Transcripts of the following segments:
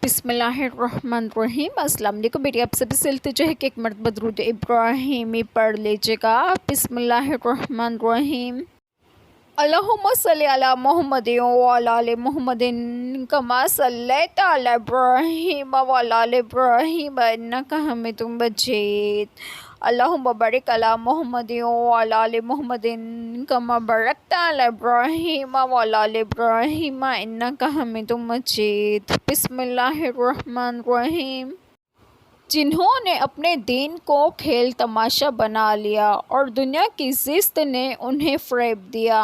بسم اللہ الرحمن الرحیم۔ السلام علیکم بیٹی، آپ سبھی سے التجا ہے کہ ایک مرتبہ درود ابراہیمی پڑھ لیجیے گا۔ بسم اللہ الرحمن الرحیم۔ اللہم صلی علی محمد وعلی آل محمد کما صلیت علی ابراہیم وعلی آل ابراہیم انک حمید مجید۔ اللہم بارک علی محمد وعلی آل محمد کما بارکت علی ابراہیم وعلی آل ابراہیم انک حمید مجید۔ بسم اللہ الرحمن الرحیم۔ جنہوں نے اپنے دین کو کھیل تماشا بنا لیا اور دنیا کی زشت نے انہیں فریب دیا،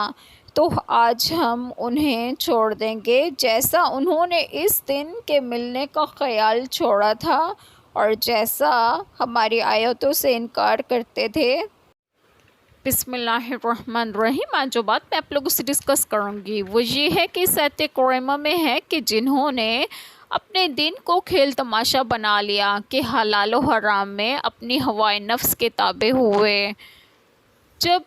تو آج ہم انہیں چھوڑ دیں گے جیسا انہوں نے اس دن کے ملنے کا خیال چھوڑا تھا اور جیسا ہماری آیتوں سے انکار کرتے تھے۔ بسم اللہ الرحمن الرحیم۔ آج جو بات میں آپ لوگوں سے ڈسکس کروں گی وہ یہ ہے کہ آیت کریمہ میں ہے کہ جنہوں نے اپنے دین کو کھیل تماشا بنا لیا کہ حلال و حرام میں اپنی ہوائے نفس کے تابع ہوئے، جب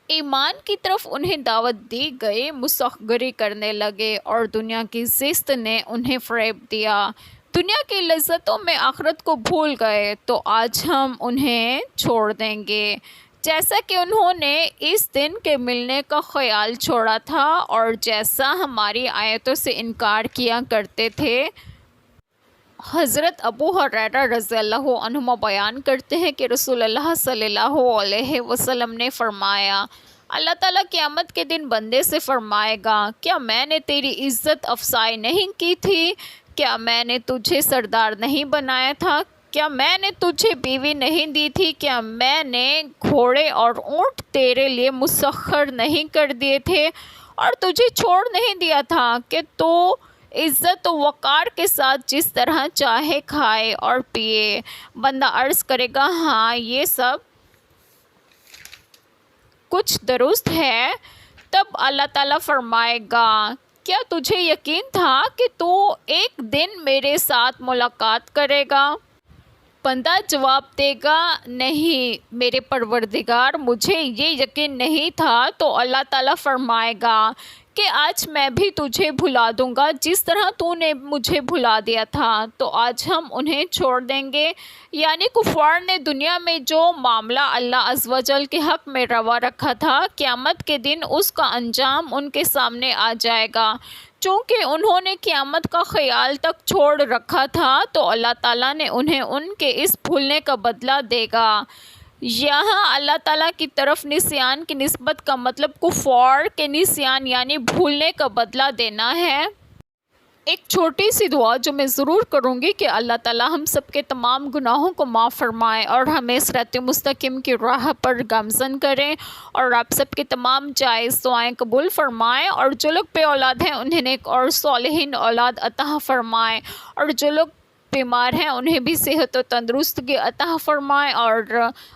ایمان کی طرف انہیں دعوت دی گئی مسخری کرنے لگے اور دنیا کی زشت نے انہیں فریب دیا، دنیا کی لذتوں میں آخرت کو بھول گئے، تو آج ہم انہیں چھوڑ دیں گے جیسا کہ انہوں نے اس دن کے ملنے کا خیال چھوڑا تھا اور جیسا ہماری آیتوں سے انکار کیا کرتے تھے۔ حضرت ابو ہریرہ رضی اللہ عنہ بیان کرتے ہیں کہ رسول اللہ صلی اللہ علیہ وسلم نے فرمایا، اللہ تعالیٰ قیامت کے دن بندے سے فرمائے گا، کیا میں نے تیری عزت افزائی نہیں کی تھی؟ کیا میں نے تجھے سردار نہیں بنایا تھا؟ کیا میں نے تجھے بیوی نہیں دی تھی؟ کیا میں نے گھوڑے اور اونٹ تیرے لیے مسخر نہیں کر دیے تھے اور تجھے چھوڑ نہیں دیا تھا کہ تو عزت و وقار کے ساتھ جس طرح چاہے کھائے اور پیے؟ بندہ عرض کرے گا، ہاں یہ سب کچھ درست ہے۔ تب اللہ تعالیٰ فرمائے گا، کیا تجھے یقین تھا کہ تو ایک دن میرے ساتھ ملاقات کرے گا؟ بندہ جواب دے گا، نہیں میرے پروردگار، مجھے یہ یقین نہیں تھا۔ تو اللہ تعالیٰ فرمائے گا کہ آج میں بھی تجھے بھلا دوں گا جس طرح تو نے مجھے بھلا دیا تھا۔ تو آج ہم انہیں چھوڑ دیں گے، یعنی کفار نے دنیا میں جو معاملہ اللہ عز و جل کے حق میں روا رکھا تھا، قیامت کے دن اس کا انجام ان کے سامنے آ جائے گا۔ چونکہ انہوں نے قیامت کا خیال تک چھوڑ رکھا تھا تو اللہ تعالیٰ نے انہیں ان کے اس بھولنے کا بدلہ دے گا۔ یہاں اللہ تعالیٰ کی طرف نسیان کی نسبت کا مطلب کفار کے نسیان یعنی بھولنے کا بدلہ دینا ہے۔ ایک چھوٹی سی دعا جو میں ضرور کروں گی کہ اللہ تعالیٰ ہم سب کے تمام گناہوں کو معاف فرمائے اور ہمیں صراط مستقیم کی راہ پر گامزن کریں اور آپ سب کے تمام جائز دعائیں قبول فرمائے، اور جو لوگ بے اولاد ہیں انہیں نیک اور صالحین اولاد عطا فرمائے، اور جو لوگ بیمار ہیں انہیں بھی صحت و تندرستگی عطا فرمائے، اور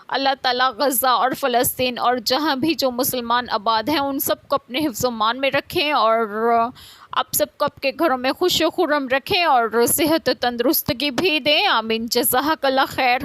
اللہ تعالیٰ غزہ اور فلسطین اور جہاں بھی جو مسلمان آباد ہیں ان سب کو اپنے حفظ و امان میں رکھیں، اور آپ سب کو آپ کے گھروں میں خوش و خرم رکھیں اور صحت و تندرستگی بھی دیں۔ آمین۔ جزاک اللہ خیر۔